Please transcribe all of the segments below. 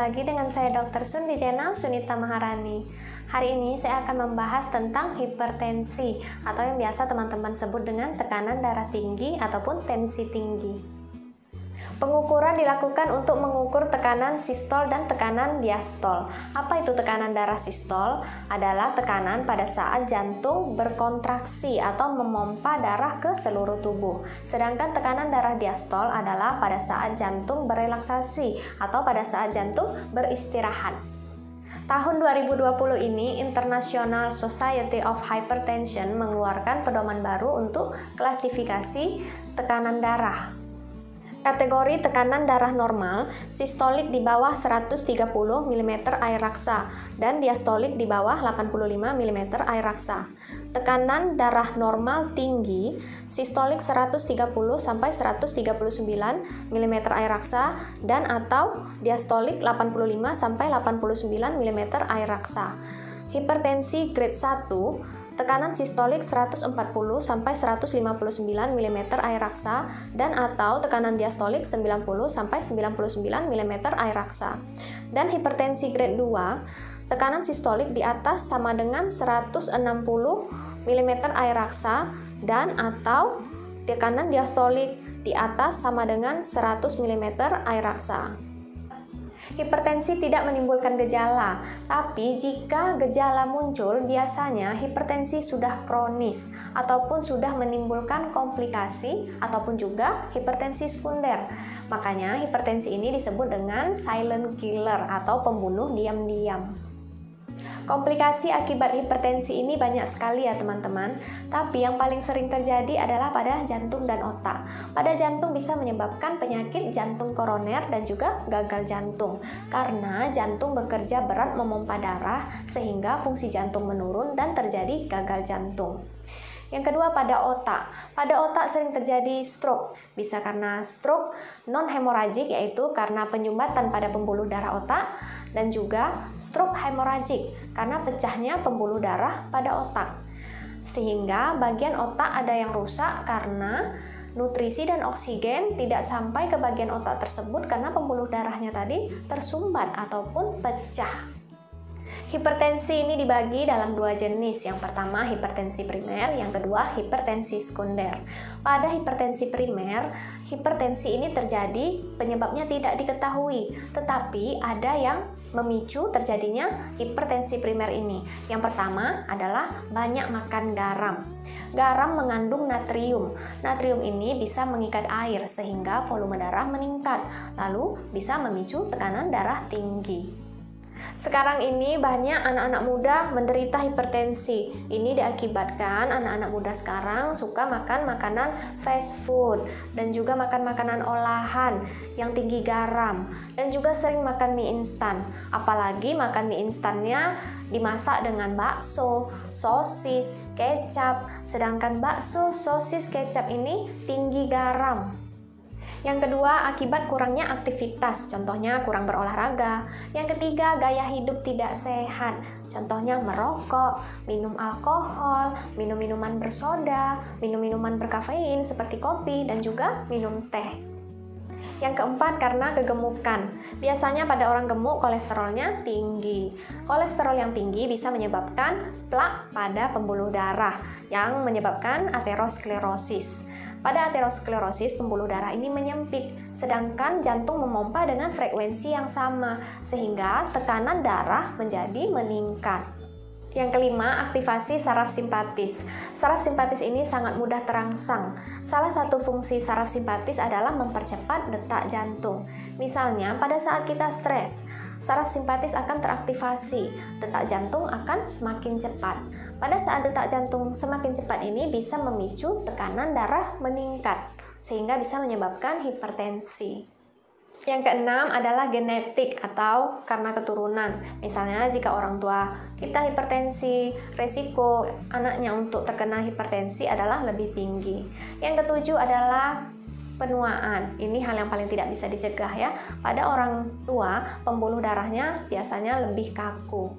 lagi dengan saya Dr. Sun di channel Sunita Maharani. Hari ini saya akan membahas tentang hipertensi atau yang biasa teman-teman sebut dengan tekanan darah tinggi ataupun tensi tinggi. Pengukuran dilakukan untuk mengukur tekanan sistol dan tekanan diastol. Apa itu tekanan darah sistol? Adalah tekanan pada saat jantung berkontraksi atau memompa darah ke seluruh tubuh. Sedangkan tekanan darah diastol adalah pada saat jantung berelaksasi atau pada saat jantung beristirahat. Tahun 2020 ini, International Society of Hypertension mengeluarkan pedoman baru untuk klasifikasi tekanan darah. Kategori tekanan darah normal, sistolik di bawah 130 mm air raksa dan diastolik di bawah 85 mm air raksa. Tekanan darah normal tinggi, sistolik 130 sampai 139 mm air raksa dan atau diastolik 85 sampai 89 mm air raksa. Hipertensi grade 1, tekanan sistolik 140 sampai 159 mm air raksa dan atau tekanan diastolik 90 sampai 99 mm air raksa. Dan hipertensi grade 2, tekanan sistolik di atas sama dengan 160 mm air raksa dan atau tekanan diastolik di atas sama dengan 100 mm air raksa. Hipertensi tidak menimbulkan gejala, tapi jika gejala muncul, biasanya hipertensi sudah kronis ataupun sudah menimbulkan komplikasi ataupun juga hipertensi sekunder. Makanya hipertensi ini disebut dengan silent killer atau pembunuh diam-diam. Komplikasi akibat hipertensi ini banyak sekali ya teman-teman, tapi yang paling sering terjadi adalah pada jantung dan otak. Pada jantung bisa menyebabkan penyakit jantung koroner dan juga gagal jantung, karena jantung bekerja berat memompa darah sehingga fungsi jantung menurun dan terjadi gagal jantung. Yang kedua pada otak. Pada otak sering terjadi stroke, bisa karena stroke non-hemoragik yaitu karena penyumbatan pada pembuluh darah otak, dan juga stroke hemoragik karena pecahnya pembuluh darah pada otak. Sehingga bagian otak ada yang rusak karena nutrisi dan oksigen tidak sampai ke bagian otak tersebut karena pembuluh darahnya tadi tersumbat ataupun pecah. Hipertensi ini dibagi dalam dua jenis. Yang pertama hipertensi primer, yang kedua hipertensi sekunder. Pada hipertensi primer, hipertensi ini terjadi penyebabnya tidak diketahui, tetapi ada yang memicu terjadinya hipertensi primer ini. Yang pertama adalah banyak makan garam. Garam mengandung natrium. Natrium ini bisa mengikat air sehingga volume darah meningkat, lalu bisa memicu tekanan darah tinggi. Sekarang ini banyak anak-anak muda menderita hipertensi. Ini diakibatkan anak-anak muda sekarang suka makan makanan fast food dan juga makan makanan olahan yang tinggi garam dan juga sering makan mie instan. Apalagi makan mie instannya dimasak dengan bakso, sosis, kecap. Sedangkan bakso, sosis, kecap ini tinggi garam. Yang kedua, akibat kurangnya aktivitas, contohnya kurang berolahraga. Yang ketiga, gaya hidup tidak sehat, contohnya merokok, minum alkohol, minum minuman bersoda, minum minuman berkafein seperti kopi, dan juga minum teh. Yang keempat, karena kegemukan. Biasanya pada orang gemuk kolesterolnya tinggi. Kolesterol yang tinggi bisa menyebabkan plak pada pembuluh darah yang menyebabkan aterosklerosis. Pada aterosklerosis, pembuluh darah ini menyempit, sedangkan jantung memompa dengan frekuensi yang sama, sehingga tekanan darah menjadi meningkat. Yang kelima, aktivasi saraf simpatis. Saraf simpatis ini sangat mudah terangsang. Salah satu fungsi saraf simpatis adalah mempercepat detak jantung. Misalnya, pada saat kita stres, saraf simpatis akan teraktivasi, detak jantung akan semakin cepat. Pada saat detak jantung semakin cepat ini bisa memicu tekanan darah meningkat, sehingga bisa menyebabkan hipertensi. Yang keenam adalah genetik atau karena keturunan. Misalnya jika orang tua kita hipertensi, resiko anaknya untuk terkena hipertensi adalah lebih tinggi. Yang ketujuh adalah penuaan. Ini hal yang paling tidak bisa dicegah ya. Pada orang tua, pembuluh darahnya biasanya lebih kaku.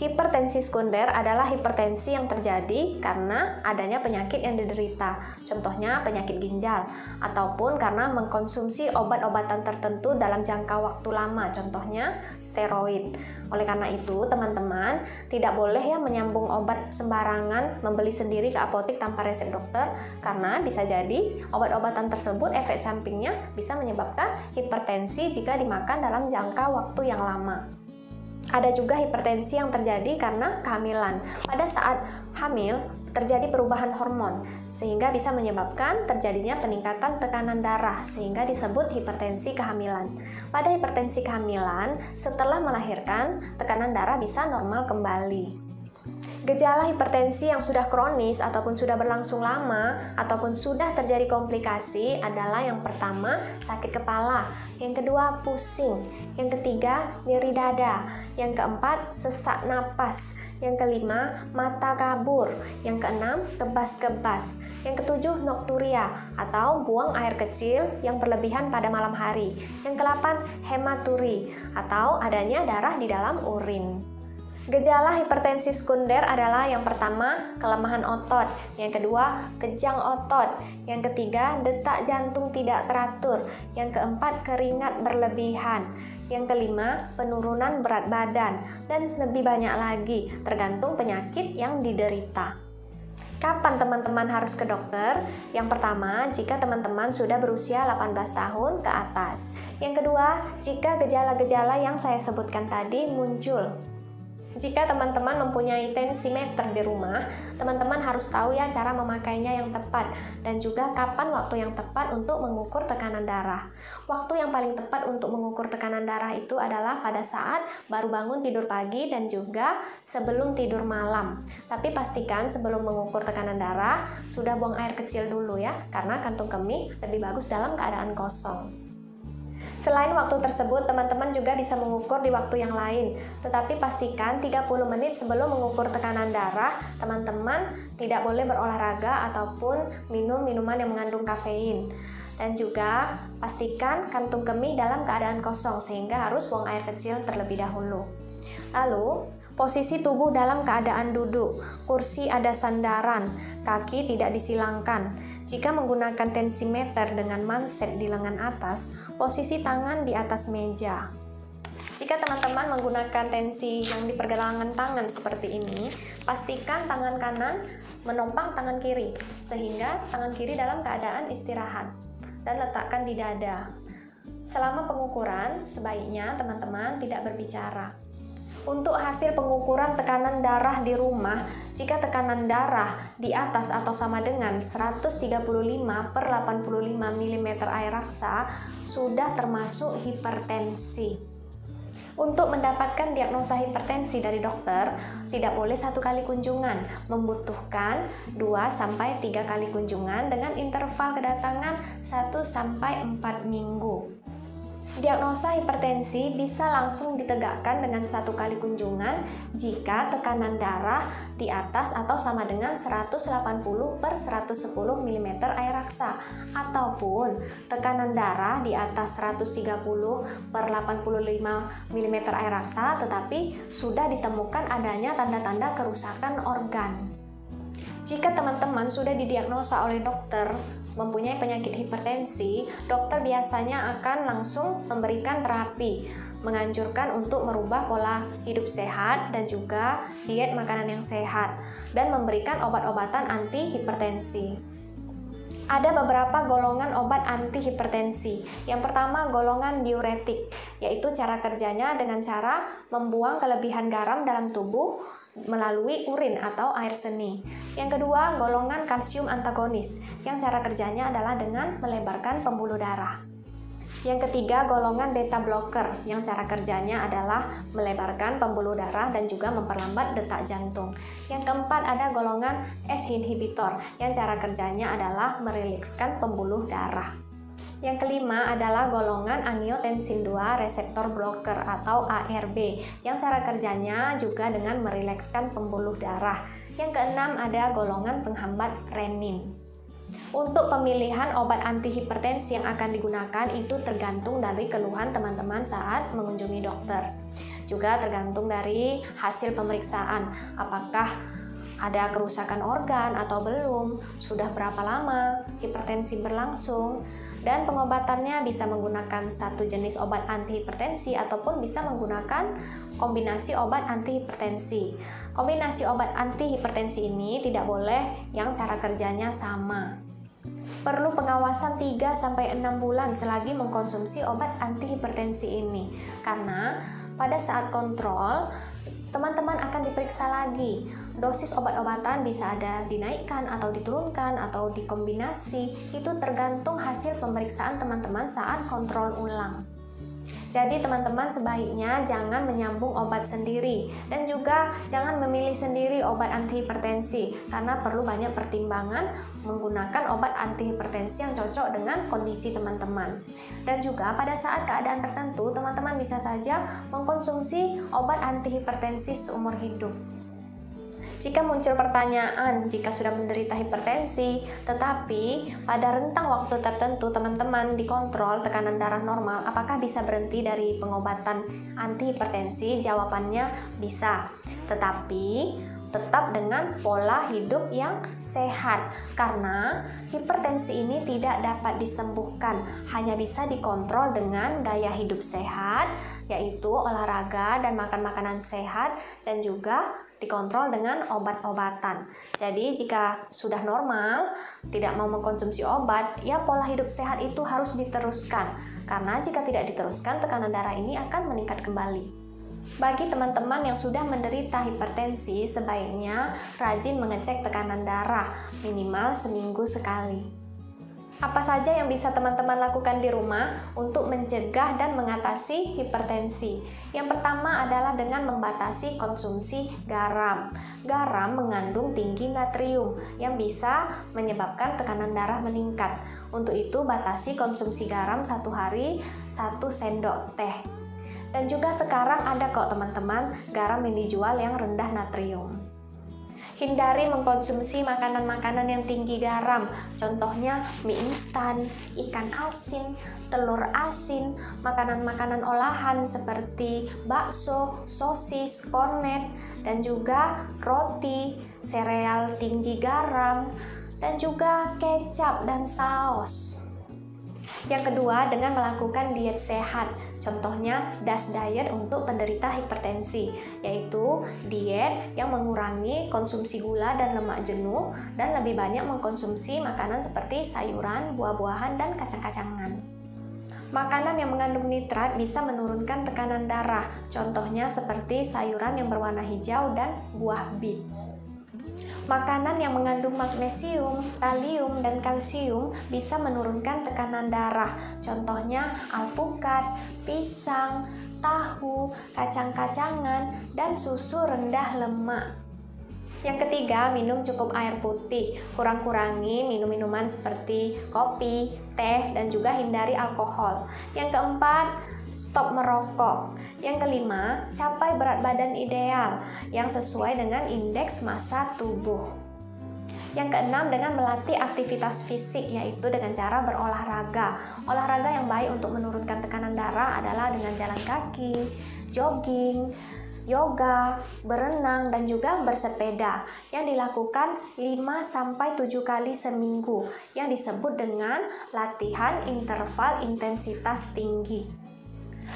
Hipertensi sekunder adalah hipertensi yang terjadi karena adanya penyakit yang diderita, contohnya penyakit ginjal, ataupun karena mengkonsumsi obat-obatan tertentu dalam jangka waktu lama, contohnya steroid. Oleh karena itu, teman-teman tidak boleh ya menyambung obat sembarangan, membeli sendiri ke apotek tanpa resep dokter, karena bisa jadi obat-obatan tersebut efek sampingnya bisa menyebabkan hipertensi jika dimakan dalam jangka waktu yang lama. Ada juga hipertensi yang terjadi karena kehamilan. Pada saat hamil, terjadi perubahan hormon, sehingga bisa menyebabkan terjadinya peningkatan tekanan darah, sehingga disebut hipertensi kehamilan. Pada hipertensi kehamilan, setelah melahirkan, tekanan darah bisa normal kembali. Gejala hipertensi yang sudah kronis ataupun sudah berlangsung lama ataupun sudah terjadi komplikasi adalah yang pertama sakit kepala, yang kedua pusing, yang ketiga nyeri dada, yang keempat sesak napas, yang kelima mata kabur, yang keenam kebas-kebas, yang ketujuh nokturia atau buang air kecil yang berlebihan pada malam hari, yang kedelapan hematuri atau adanya darah di dalam urin. Gejala hipertensi sekunder adalah yang pertama, kelemahan otot, yang kedua, kejang otot, yang ketiga, detak jantung tidak teratur, yang keempat, keringat berlebihan, yang kelima, penurunan berat badan, dan lebih banyak lagi, tergantung penyakit yang diderita. Kapan teman-teman harus ke dokter? Yang pertama, jika teman-teman sudah berusia 18 tahun ke atas. Yang kedua, jika gejala-gejala yang saya sebutkan tadi muncul. Jika teman-teman mempunyai tensimeter di rumah, teman-teman harus tahu ya cara memakainya yang tepat dan juga kapan waktu yang tepat untuk mengukur tekanan darah. Waktu yang paling tepat untuk mengukur tekanan darah itu adalah pada saat baru bangun tidur pagi dan juga sebelum tidur malam. Tapi pastikan sebelum mengukur tekanan darah, sudah buang air kecil dulu ya, karena kantung kemih lebih bagus dalam keadaan kosong. Selain waktu tersebut, teman-teman juga bisa mengukur di waktu yang lain. Tetapi pastikan 30 menit sebelum mengukur tekanan darah, teman-teman tidak boleh berolahraga ataupun minum minuman yang mengandung kafein. Dan juga pastikan kantung kemih dalam keadaan kosong sehingga harus buang air kecil terlebih dahulu. Lalu, posisi tubuh dalam keadaan duduk, kursi ada sandaran, kaki tidak disilangkan. Jika menggunakan tensimeter dengan manset di lengan atas, posisi tangan di atas meja. Jika teman-teman menggunakan tensi yang di pergelangan tangan seperti ini, pastikan tangan kanan menopang tangan kiri, sehingga tangan kiri dalam keadaan istirahat, dan letakkan di dada. Selama pengukuran, sebaiknya teman-teman tidak berbicara. Untuk hasil pengukuran tekanan darah di rumah, jika tekanan darah di atas atau sama dengan 135/85 mm air raksa, sudah termasuk hipertensi. Untuk mendapatkan diagnosa hipertensi dari dokter, tidak boleh 1 kali kunjungan, membutuhkan 2-3 kali kunjungan dengan interval kedatangan 1-4 minggu. Diagnosa hipertensi bisa langsung ditegakkan dengan 1 kali kunjungan jika tekanan darah di atas atau sama dengan 180/110 mm air raksa ataupun tekanan darah di atas 130/85 mm air raksa tetapi sudah ditemukan adanya tanda-tanda kerusakan organ. Jika teman-teman sudah didiagnosa oleh dokter mempunyai penyakit hipertensi, dokter biasanya akan langsung memberikan terapi, menganjurkan untuk merubah pola hidup sehat dan juga diet makanan yang sehat, dan memberikan obat-obatan anti hipertensi. Ada beberapa golongan obat anti hipertensi. Yang pertama, golongan diuretik, yaitu cara kerjanya dengan cara membuang kelebihan garam dalam tubuh melalui urin atau air seni. Yang kedua, golongan kalsium antagonis, yang cara kerjanya adalah dengan melebarkan pembuluh darah. Yang ketiga, golongan beta blocker, yang cara kerjanya adalah melebarkan pembuluh darah dan juga memperlambat detak jantung. Yang keempat, ada golongan ACE inhibitor, yang cara kerjanya adalah merilekskan pembuluh darah. Yang kelima adalah golongan angiotensin 2 reseptor blocker atau ARB, yang cara kerjanya juga dengan merilekskan pembuluh darah. Yang keenam ada golongan penghambat renin. Untuk pemilihan obat anti hipertensi yang akan digunakan itu tergantung dari keluhan teman-teman saat mengunjungi dokter. Juga tergantung dari hasil pemeriksaan, apakah ada kerusakan organ atau belum, sudah berapa lama hipertensi berlangsung, dan pengobatannya bisa menggunakan satu jenis obat antihipertensi ataupun bisa menggunakan kombinasi obat antihipertensi. Kombinasi obat antihipertensi ini tidak boleh yang cara kerjanya sama. Perlu pengawasan 3-6 bulan selagi mengkonsumsi obat antihipertensi ini, karena pada saat kontrol teman-teman akan diperiksa lagi. Dosis obat-obatan bisa ada dinaikkan atau diturunkan atau dikombinasi, itu tergantung hasil pemeriksaan teman-teman saat kontrol ulang. Jadi teman-teman sebaiknya jangan menyambung obat sendiri dan juga jangan memilih sendiri obat antihipertensi karena perlu banyak pertimbangan menggunakan obat antihipertensi yang cocok dengan kondisi teman-teman. Dan juga pada saat keadaan tertentu teman-teman bisa saja mengkonsumsi obat antihipertensi seumur hidup. Jika muncul pertanyaan jika sudah menderita hipertensi, tetapi pada rentang waktu tertentu teman-teman dikontrol tekanan darah normal, apakah bisa berhenti dari pengobatan antihipertensi? Jawabannya bisa, tetapi tetap dengan pola hidup yang sehat, karena hipertensi ini tidak dapat disembuhkan, hanya bisa dikontrol dengan gaya hidup sehat, yaitu olahraga dan makan makanan sehat, dan juga dikontrol dengan obat-obatan. Jadi jika sudah normal, tidak mau mengkonsumsi obat, ya pola hidup sehat itu harus diteruskan, karena jika tidak diteruskan tekanan darah ini akan meningkat kembali. Bagi teman-teman yang sudah menderita hipertensi, sebaiknya rajin mengecek tekanan darah minimal seminggu sekali. Apa saja yang bisa teman-teman lakukan di rumah untuk mencegah dan mengatasi hipertensi? Yang pertama adalah dengan membatasi konsumsi garam. Garam mengandung tinggi natrium yang bisa menyebabkan tekanan darah meningkat. Untuk itu batasi konsumsi garam 1 hari 1 sendok teh. Dan juga sekarang ada kok teman-teman garam yang dijual yang rendah natrium. Hindari mengkonsumsi makanan-makanan yang tinggi garam, contohnya mie instan, ikan asin, telur asin, makanan-makanan olahan seperti bakso, sosis, kornet, dan juga roti, sereal tinggi garam, dan juga kecap dan saus. Yang kedua, dengan melakukan diet sehat, contohnya DASH diet untuk penderita hipertensi, yaitu diet yang mengurangi konsumsi gula dan lemak jenuh dan lebih banyak mengkonsumsi makanan seperti sayuran, buah-buahan, dan kacang-kacangan. Makanan yang mengandung nitrat bisa menurunkan tekanan darah, contohnya seperti sayuran yang berwarna hijau dan buah bit. Makanan yang mengandung magnesium, kalium, dan kalsium bisa menurunkan tekanan darah, contohnya alpukat, pisang, tahu, kacang-kacangan, dan susu rendah lemak. Yang ketiga, minum cukup air putih, kurang-kurangi minum-minuman seperti kopi, teh, dan juga hindari alkohol. Yang keempat, stop merokok. Yang kelima, capai berat badan ideal yang sesuai dengan indeks massa tubuh. Yang keenam, dengan melatih aktivitas fisik, yaitu dengan cara berolahraga. Olahraga yang baik untuk menurunkan tekanan darah adalah dengan jalan kaki, jogging, yoga, berenang, dan juga bersepeda yang dilakukan 5-7 kali seminggu yang disebut dengan latihan interval intensitas tinggi.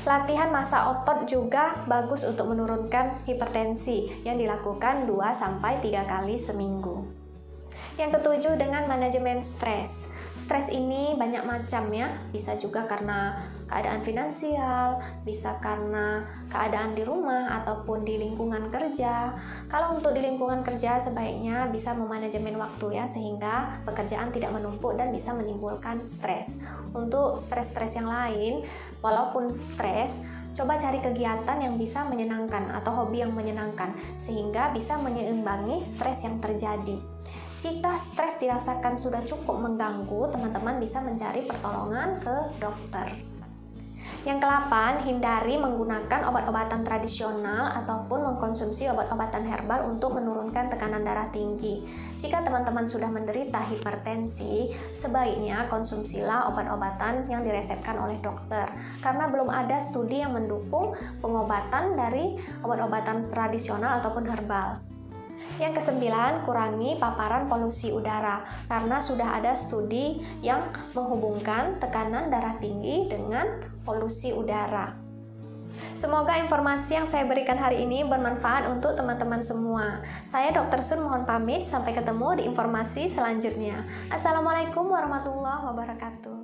Latihan massa otot juga bagus untuk menurunkan hipertensi yang dilakukan 2-3 kali seminggu. Yang ketujuh, dengan manajemen stres. Stres ini banyak macam ya, bisa juga karena keadaan finansial, bisa karena keadaan di rumah ataupun di lingkungan kerja. Kalau untuk di lingkungan kerja sebaiknya bisa memanajemen waktu ya, sehingga pekerjaan tidak menumpuk dan bisa menimbulkan stres. Untuk stres-stres yang lain, walaupun stres, coba cari kegiatan yang bisa menyenangkan atau hobi yang menyenangkan, sehingga bisa menyeimbangi stres yang terjadi. Jika stres dirasakan sudah cukup mengganggu, teman-teman bisa mencari pertolongan ke dokter. Yang ke-8, hindari menggunakan obat-obatan tradisional ataupun mengkonsumsi obat-obatan herbal untuk menurunkan tekanan darah tinggi. Jika teman-teman sudah menderita hipertensi, sebaiknya konsumsilah obat-obatan yang diresepkan oleh dokter, karena belum ada studi yang mendukung pengobatan dari obat-obatan tradisional ataupun herbal. Yang ke-9, kurangi paparan polusi udara, karena sudah ada studi yang menghubungkan tekanan darah tinggi dengan polusi udara. Semoga informasi yang saya berikan hari ini bermanfaat untuk teman-teman semua. Saya Dr. Sun mohon pamit, sampai ketemu di informasi selanjutnya. Assalamualaikum warahmatullahi wabarakatuh.